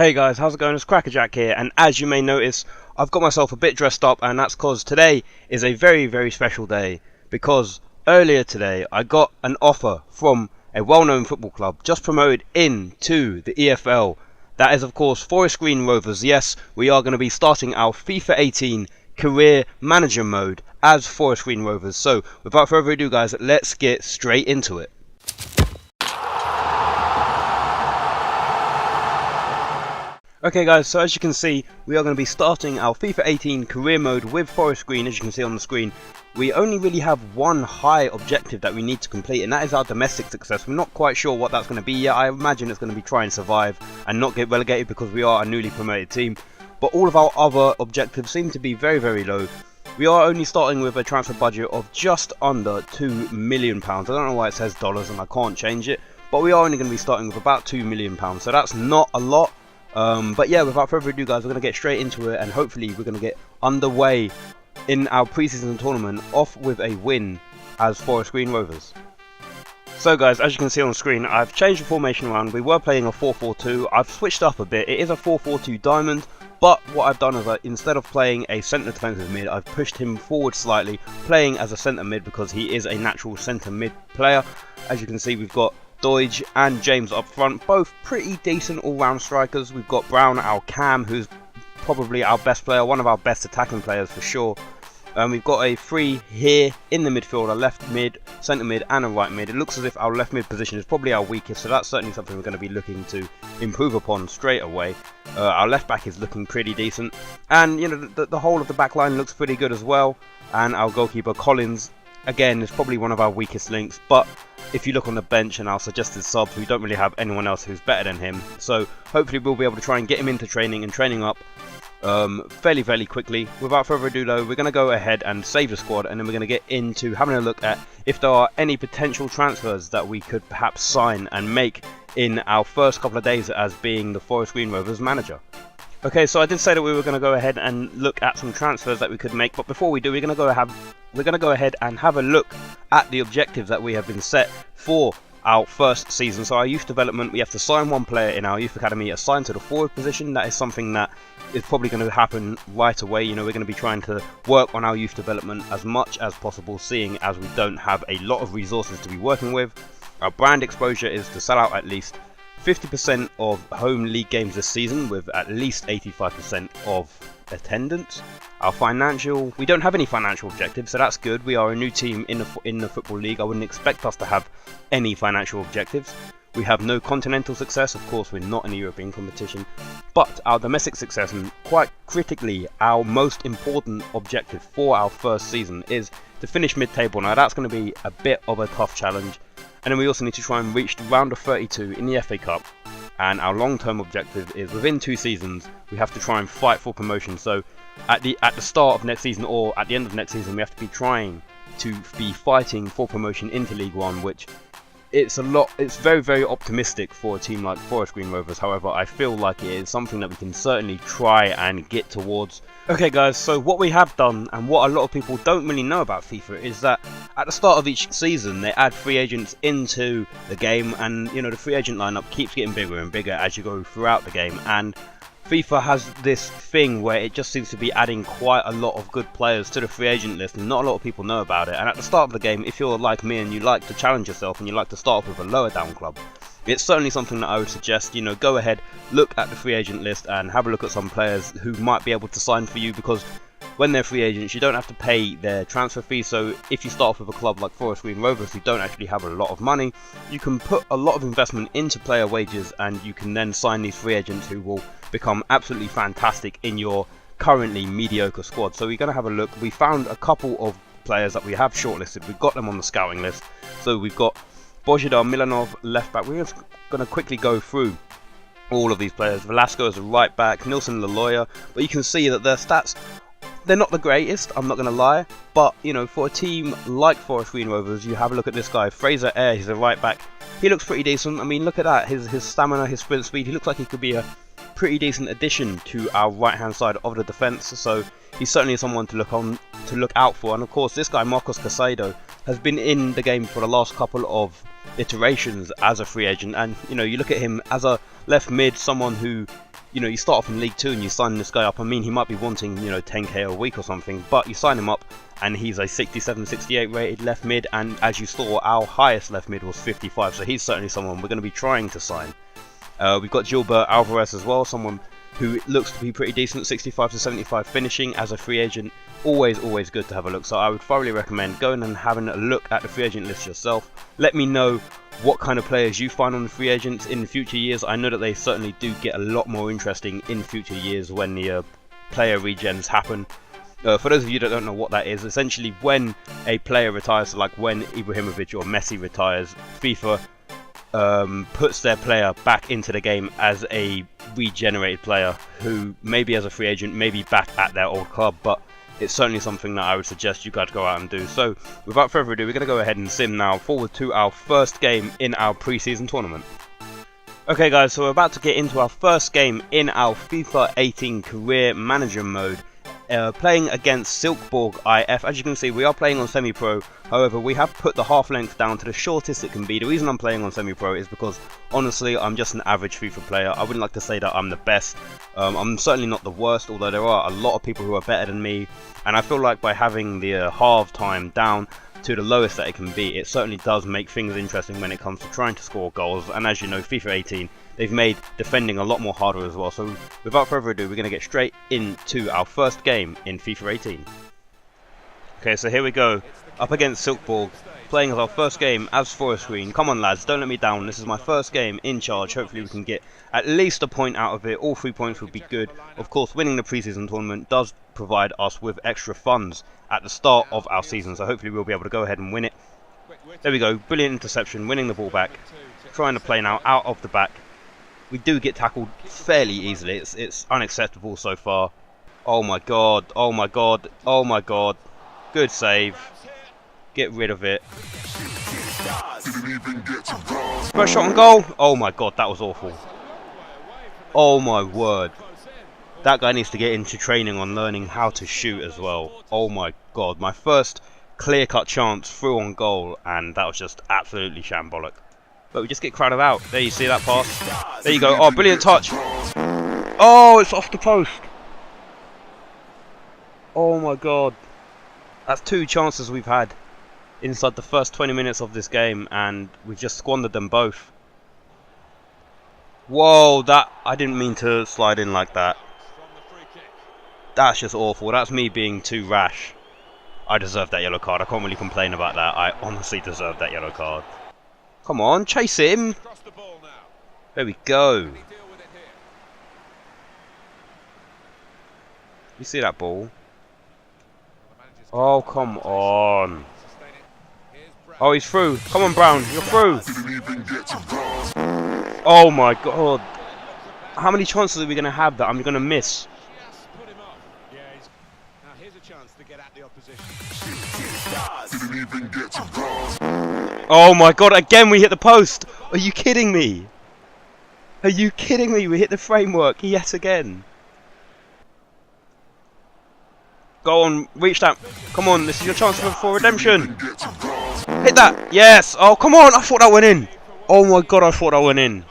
Hey guys, how's it going? It's Crackerjack here, and as you may notice, I've got myself a bit dressed up, and that's because today is a very special day, because earlier today I got an offer from a well-known football club just promoted into the EFL. That is of course Forest Green Rovers. Yes, we are going to be starting our FIFA 18 career manager mode as Forest Green Rovers. So without further ado guys, let's get straight into it. Okay guys, so as you can see, we are going to be starting our FIFA 18 career mode with Forest Green. As you can see on the screen, we only really have one high objective that we need to complete, and that is our domestic success. We're not quite sure what that's going to be yet. I imagine it's going to be try and survive and not get relegated because we are a newly promoted team. But all of our other objectives seem to be very low. We are only starting with a transfer budget of just under £2 million. I don't know why it says dollars and I can't change it, but we are only going to be starting with about £2 million, so that's not a lot. But yeah, without further ado guys, we're going to get straight into it, and hopefully we're going to get underway in our pre-season tournament off with a win as Forest Green Rovers. So guys, as you can see on the screen, I've changed the formation around. We were playing a 4-4-2, I've switched up a bit. It is a 4-4-2 diamond, but what I've done is instead of playing a centre defensive mid, I've pushed him forward slightly, playing as a centre mid because he is a natural centre mid player. As you can see, we've got Doige and James up front, both pretty decent all-round strikers. We've got Brown, our cam, who's probably our best player, one of our best attacking players for sure. We've got a three here in the midfield, a left mid, centre mid and a right mid. It looks as if our left mid position is probably our weakest, so that's certainly something we're going to be looking to improve upon straight away. Our left back is looking pretty decent, and you know the whole of the back line looks pretty good as well. And our goalkeeper Collins, again, is probably one of our weakest links, but if you look on the bench and our suggested subs, we don't really have anyone else who's better than him. So hopefully we'll be able to try and get him into training and training up fairly quickly. Without further ado though, we're going to go ahead and save the squad, and then we're going to get into having a look at if there are any potential transfers that we could perhaps sign and make in our first couple of days as being the Forest Green Rovers manager. Okay, so I did say that we were going to go ahead and look at some transfers that we could make, but before we do, we're going to go ahead and have a look at the objectives that we have been set for our first season. So our youth development, we have to sign one player in our youth academy assigned to the forward position. That is something that is probably going to happen right away. You know, we're going to be trying to work on our youth development as much as possible, seeing as we don't have a lot of resources to be working with. Our brand exposure is to sell out at least 50% of home league games this season with at least 85% of attendance. Our financial, we don't have any financial objectives, so that's good. We are a new team in the football league. I wouldn't expect us to have any financial objectives. We have no continental success. Of course, we're not in a European competition, but our domestic success, and quite critically our most important objective for our first season, is to finish mid-table. Now that's going to be a bit of a tough challenge. And then we also need to try and reach the round of 32 in the FA Cup. And our long-term objective is within 2 seasons, we have to try and fight for promotion. So at the start of next season or at the end of next season, we have to be trying to be fighting for promotion into League One, which it's very optimistic for a team like Forest Green Rovers. However, I feel like it is something that we can certainly try and get towards. Okay guys, so what we have done, and what a lot of people don't really know about FIFA, is that at the start of each season they add free agents into the game, and you know the free agent lineup keeps getting bigger and bigger as you go throughout the game, and FIFA has this thing where it just seems to be adding quite a lot of good players to the free agent list, and not a lot of people know about it. And at the start of the game, if you're like me and you like to challenge yourself and you like to start off with a lower down club, it's certainly something that I would suggest. You know, go ahead, look at the free agent list and have a look at some players who might be able to sign for you, because when they're free agents you don't have to pay their transfer fee. So if you start off with a club like Forest Green Rovers who don't actually have a lot of money, you can put a lot of investment into player wages, and you can then sign these free agents who will become absolutely fantastic in your currently mediocre squad. So we're going to have a look. We found a couple of players that we have shortlisted. We've got them on the scouting list. So we've got Božidar Milanov, left back. We're just going to quickly go through all of these players. Velasco as a right back, Nilsson Laloya, but you can see that their stats, they're not the greatest, I'm not going to lie, but you know, for a team like Forest Green Rovers, you have a look at this guy, Fraser Ayer. He's a right back. He looks pretty decent. I mean, look at that, his stamina, his sprint speed. He looks like he could be a pretty decent addition to our right hand side of the defence, so he's certainly someone to look out for. And of course this guy Marcos Casado has been in the game for the last couple of iterations as a free agent, and you know, you look at him as a left mid, someone who you know, you start off in League 2 and you sign this guy up. I mean, he might be wanting, you know, 10k a week or something, but you sign him up and he's a 67, 68 rated left mid, and as you saw, our highest left mid was 55, so he's certainly someone we're going to be trying to sign. We've got Gilbert Alvarez as well, someone who looks to be pretty decent, 65 to 75 finishing as a free agent. Always good to have a look, so I would thoroughly recommend going and having a look at the free agent list yourself. Let me know what kind of players you find on the free agents in future years. I know that they certainly do get a lot more interesting in future years when the player regens happen. For those of you that don't know what that is, essentially when a player retires, like when Ibrahimovic or Messi retires, FIFA puts their player back into the game as a regenerated player who maybe as a free agent, maybe back at their old club, but it's certainly something that I would suggest you guys go out and do. So without further ado, we're going to go ahead and sim now forward to our first game in our pre-season tournament. Okay guys, so we're about to get into our first game in our FIFA 18 career manager mode. Playing against Silkeborg IF. As you can see, we are playing on semi-pro. However, we have put the half length down to the shortest it can be. The reason I'm playing on semi-pro is because honestly I'm just an average FIFA player. I wouldn't like to say that I'm the best. I'm certainly not the worst, although there are a lot of people who are better than me, and I feel like by having the half time down to the lowest that it can be, it certainly does make things interesting when it comes to trying to score goals. And as you know, FIFA 18, they've made defending a lot more harder as well. So without further ado, we're going to get straight into our first game in FIFA 18. Okay, so here we go, up against Silkeborg, playing as our first game as Forest Green. Come on lads, don't let me down. This is my first game in charge. Hopefully we can get at least a point out of it. All 3 points would be good. Of course, winning the pre-season tournament does provide us with extra funds at the start of our season, so hopefully we'll be able to go ahead and win it. There we go, brilliant interception, winning the ball back. Trying to play now out of the back. We do get tackled fairly easily. It's unacceptable so far. Oh my god, oh my god, oh my god. Good save. Get rid of it. First shot on goal. Oh my god, that was awful. Oh my word. That guy needs to get into training on learning how to shoot as well. Oh my god, my first clear-cut chance through on goal, and that was just absolutely shambolic. But we just get crowded out. There, you see that pass? There you go. Oh, brilliant touch. Oh, it's off the post. Oh my god. That's 2 chances we've had inside the first 20 minutes of this game, and we've just squandered them both. Whoa, that, I didn't mean to slide in like that. That's just awful. That's me being too rash. I deserve that yellow card. I can't really complain about that. I honestly deserve that yellow card. Come on, chase him. There we go. You see that ball? Oh, come on. Oh, he's through. Come on, Brown. You're through. Oh, my God. How many chances are we going to have that I'm going to miss? Oh, my God. Again, we hit the post. Are you kidding me? Are you kidding me? We hit the framework yet again. Go on, reach that. Come on, this is your chance for redemption. Hit that. Yes. Oh, come on. I thought that went in. Oh my god, I thought that went in.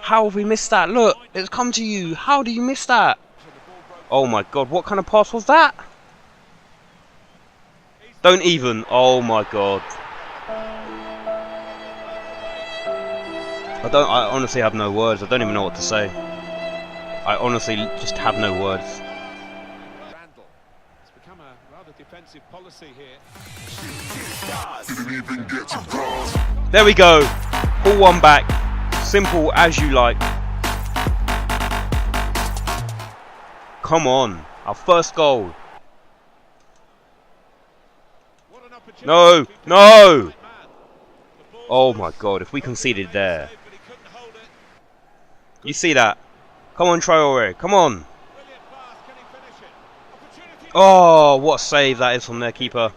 How have we missed that? Look, it's come to you. How do you miss that? Oh my god, what kind of pass was that? Don't even. Oh my god. I honestly have no words. I don't even know what to say. I honestly just have no words. There we go. Pull one back. Simple as you like. Come on. Our first goal. No. No. Oh my god. If we conceded there. You see that? Come on, Traore. Come on. Oh, what a save that is from their keeper.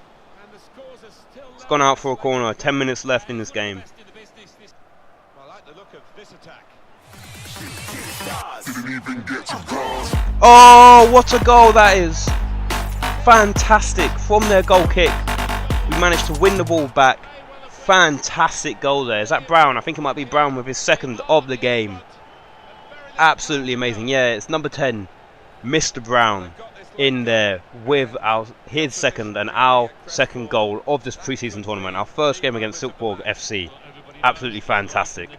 It's gone out for a corner. 10 minutes left in this game. Oh, what a goal that is. Fantastic. From their goal kick, we managed to win the ball back. Fantastic goal there. Is that Brown? I think it might be Brown with his second of the game. absolutely amazing. Yeah, it's number 10, Mr. Brown, in there with his second and our second goal of this preseason tournament. Our first game against Silkeborg FC. Absolutely fantastic.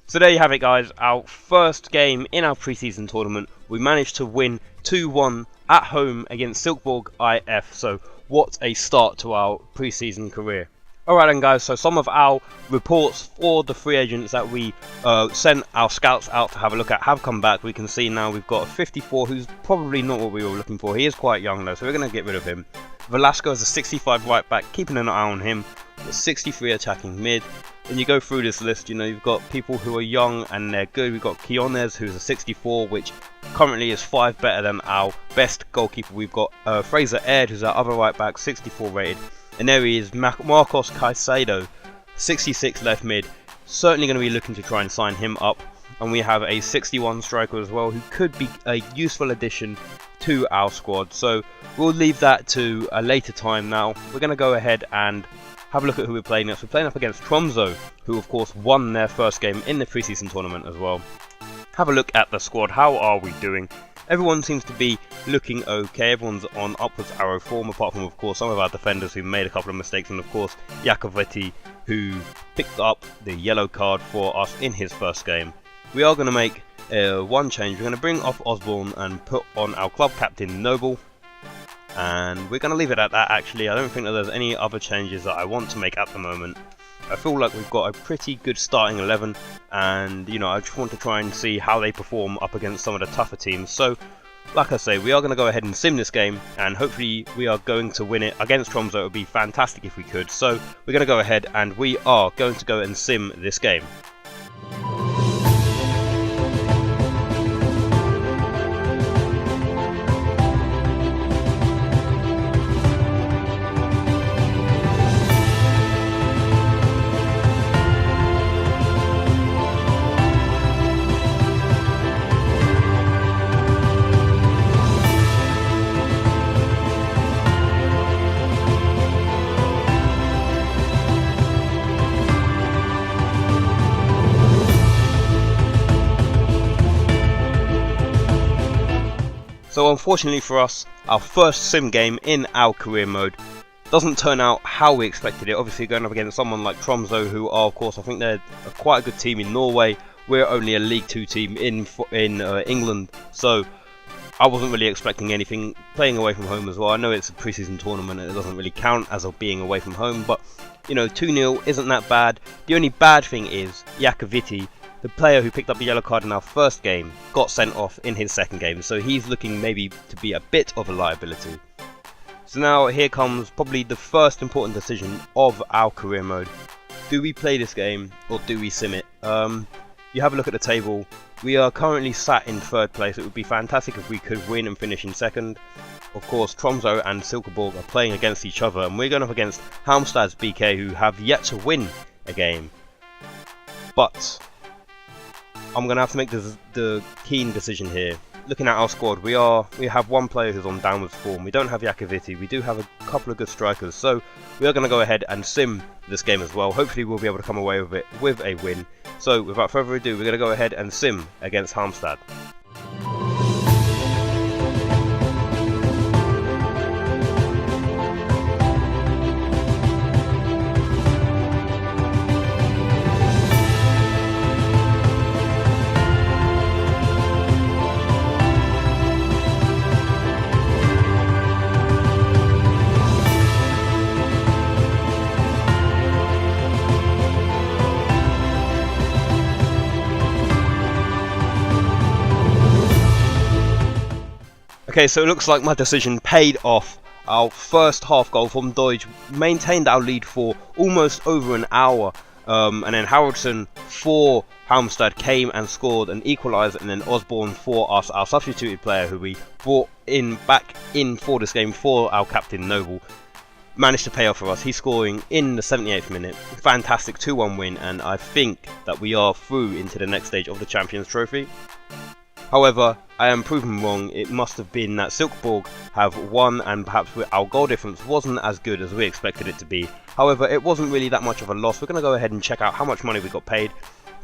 So there you have it, guys. Our first game in our preseason tournament. We managed to win 2-1 at home against Silkeborg IF. So what a start to our preseason career. Alright then, guys, so some of our reports for the free agents that we sent our scouts out to have a look at have come back. We can see now we've got a 54 who's probably not what we were looking for. He is quite young though, so we're going to get rid of him. Velasco is a 65 right back, keeping an eye on him. 63 attacking mid. When you go through this list, you know, you've got people who are young and they're good. We've got Quiones, who's a 64, which currently is 5 better than our best goalkeeper. We've got Fraser Aird, who's our other right back, 64 rated. And there he is, Marcos Caicedo, 66 left mid. Certainly going to be looking to try and sign him up. And we have a 61 striker as well, who could be a useful addition to our squad. So we'll leave that to a later time now. We're going to go ahead and have a look at who we're playing next. We're playing up against Tromsø, who of course won their first game in the preseason tournament as well. Have a look at the squad. How are we doing? Everyone seems to be looking okay. Everyone's on upwards arrow form, apart from of course some of our defenders who made a couple of mistakes, and of course Jakovetti, who picked up the yellow card for us in his first game. We are going to make one change. We're going to bring off Osborne and put on our club captain Noble. And we're going to leave it at that. Actually, I don't think that there's any other changes that I want to make at the moment. I feel like we've got a pretty good starting 11, and you know, I just want to try and see how they perform up against some of the tougher teams. So like I say, we are going to go ahead and sim this game, and hopefully we are going to win it against Tromsø. It would be fantastic if we could. So we're going to go ahead and we are going to go and sim this game. So unfortunately for us, our first sim game in our career mode doesn't turn out how we expected it. Obviously going up against someone like Tromsø, who are of course, I think they're quite a good team in Norway. We're only a League 2 team in England, so I wasn't really expecting anything. Playing away from home as well. I know it's a preseason tournament and it doesn't really count as of being away from home, but you know, 2-0 isn't that bad. The only bad thing is Jakovetti, the player who picked up the yellow card in our first game, got sent off in his second game, so he's looking maybe to be a bit of a liability. So now here comes probably the first important decision of our career mode. Do we play this game or do we sim it? You have a look at the table. We are currently sat in third place. It would be fantastic if we could win and finish in second. Of course, Tromsø and Silkeborg are playing against each other, and we're going up against Halmstad's BK, who have yet to win a game. But I'm going to have to make the keen decision here. Looking at our squad, we have one player who's on downwards form. We don't have Jakovetti. We do have a couple of good strikers, so we are going to go ahead and sim this game as well. Hopefully we'll be able to come away with it with a win. So without further ado, we're going to go ahead and sim against Halmstad. Okay, so it looks like my decision paid off. Our first half goal from Deutsch maintained our lead for almost over an hour. And then Haraldsson for Halmstad came and scored an equaliser, and then Osborne for us, our substituted player who we brought back in for this game for our captain Noble, managed to pay off for us. He's scoring in the 78th minute. Fantastic 2-1 win, and I think that we are through into the next stage of the Champions Trophy. However, I am proven wrong. It must have been that Silkeborg have won, and perhaps our goal difference wasn't as good as we expected it to be. However, it wasn't really that much of a loss. We're going to go ahead and check out how much money we got paid.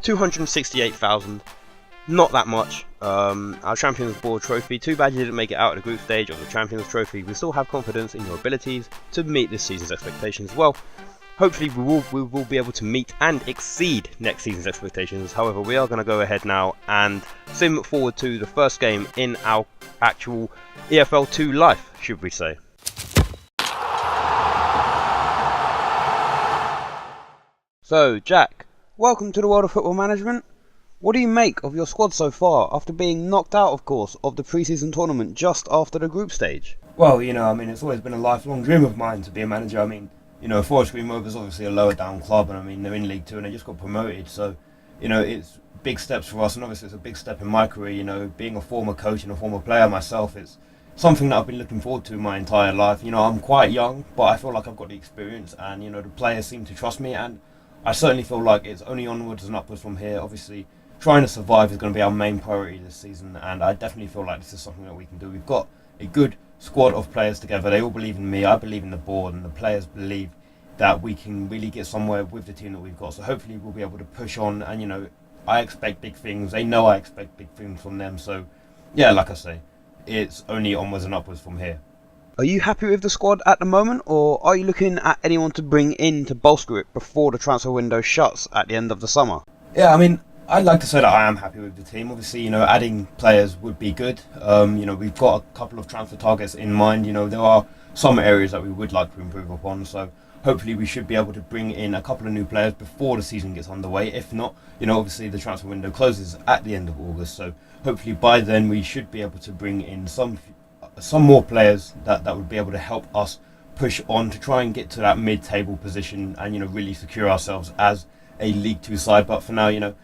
268,000. Not that much. Our Champions Board trophy, too bad you didn't make it out of the group stage of the Champions Trophy. We still have confidence in your abilities to meet this season's expectations as well. Hopefully we will be able to meet and exceed next season's expectations. However, we are going to go ahead now and sim forward to the first game in our actual EFL 2 life, should we say. So, Jack, welcome to the world of football management. What do you make of your squad so far, after being knocked out, of course, of the pre-season tournament just after the group stage? Well, it's always been a lifelong dream of mine to be a manager. Forest Green Rovers obviously a lower down club, and they're in League Two and they just got promoted. So, it's big steps for us, and obviously it's a big step in my career. Being a former coach and a former player myself, it's something that I've been looking forward to my entire life. I'm quite young, but I feel like I've got the experience, and the players seem to trust me, and I certainly feel like it's only onwards and upwards from here. Obviously, trying to survive is going to be our main priority this season, and I definitely feel like this is something that we can do. We've got a good squad of players together. They all believe in me, I believe in the board, and the players believe that we can really get somewhere with the team that we've got. So hopefully we'll be able to push on, and I expect big things. They know I expect big things from them. So yeah, like I say, it's only onwards and upwards from here. Are you happy with the squad at the moment, or are you looking at anyone to bring in to bolster it before the transfer window shuts at the end of the summer? Yeah, I'd like to say that I am happy with the team. Obviously, adding players would be good. We've got a couple of transfer targets in mind. There are some areas that we would like to improve upon. So hopefully we should be able to bring in a couple of new players before the season gets underway. If not, obviously the transfer window closes at the end of August. So hopefully by then we should be able to bring in some more players that would be able to help us push on to try and get to that mid-table position and, really secure ourselves as a League Two side. But for now,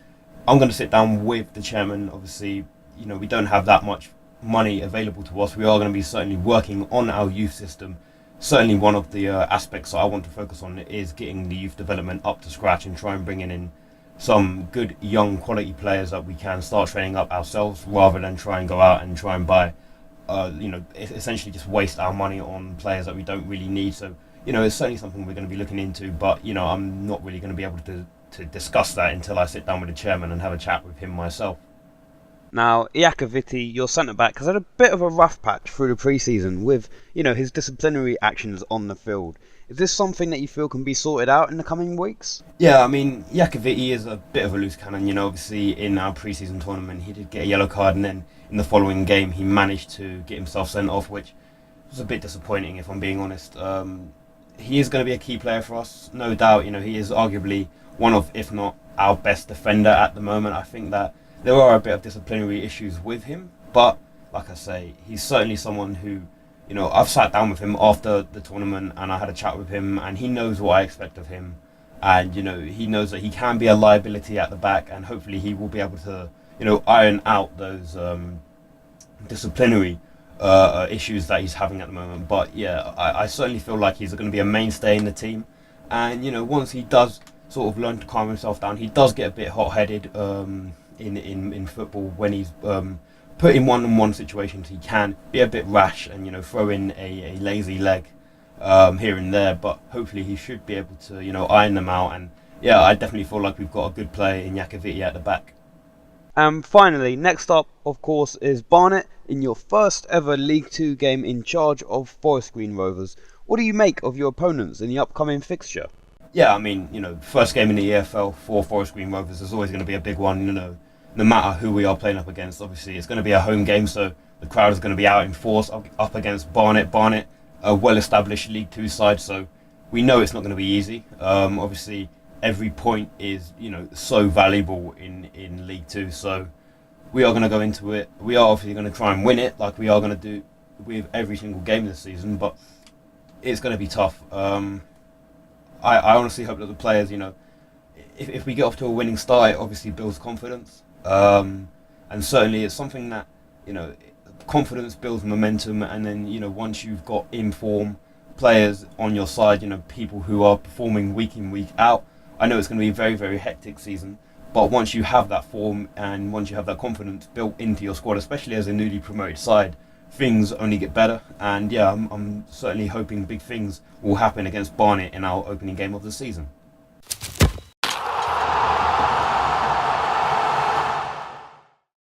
I'm going to sit down with the chairman. Obviously, we don't have that much money available to us. We are going to be certainly working on our youth system. Certainly one of the aspects that I want to focus on is getting the youth development up to scratch and try and bringing in some good young quality players that we can start training up ourselves, rather than try and go out and try and buy, essentially just waste our money on players that we don't really need. So, it's certainly something we're going to be looking into, but, I'm not really going to be able to discuss that until I sit down with the chairman and have a chat with him myself. Now, Iakoviti, your centre-back, has had a bit of a rough patch through the pre-season with, his disciplinary actions on the field. Is this something that you feel can be sorted out in the coming weeks? Yeah, Iakoviti is a bit of a loose cannon. Obviously in our pre-season tournament he did get a yellow card, and then in the following game he managed to get himself sent off, which was a bit disappointing if I'm being honest. He is going to be a key player for us, no doubt. He is arguably one of, if not our best defender at the moment. I think that there are a bit of disciplinary issues with him, but like I say, he's certainly someone who, I've sat down with him after the tournament and I had a chat with him, and he knows what I expect of him, and he knows that he can be a liability at the back, and hopefully he will be able to iron out those disciplinary issues that he's having at the moment. But yeah, I certainly feel like he's going to be a mainstay in the team, and once he does sort of learn to calm himself down, he does get a bit hot-headed in football. When he's put in one-on-one situations, he can be a bit rash and throw in a lazy leg here and there, but hopefully he should be able to iron them out. And yeah, I definitely feel like we've got a good player in Iakoviti at the back. And finally, next up, of course, is Barnet in your first ever League 2 game in charge of Forest Green Rovers. What do you make of your opponents in the upcoming fixture? Yeah, first game in the EFL for Forest Green Rovers is always going to be a big one, no matter who we are playing up against. Obviously, it's going to be a home game, so the crowd is going to be out in force up against Barnet. Barnet, a well-established League 2 side, so we know it's not going to be easy. Obviously, every point is, so valuable in League 2, so we are going to go into it. We are obviously going to try and win it, like we are going to do with every single game this season, but it's going to be tough. I honestly hope that the players, if we get off to a winning start, it obviously builds confidence. And certainly it's something that, confidence builds momentum. And then, once you've got in form players on your side, people who are performing week in, week out, I know it's going to be a very, very hectic season. But once you have that form and once you have that confidence built into your squad, especially as a newly promoted side, things only get better. And yeah, I'm certainly hoping big things will happen against Barnet in our opening game of the season.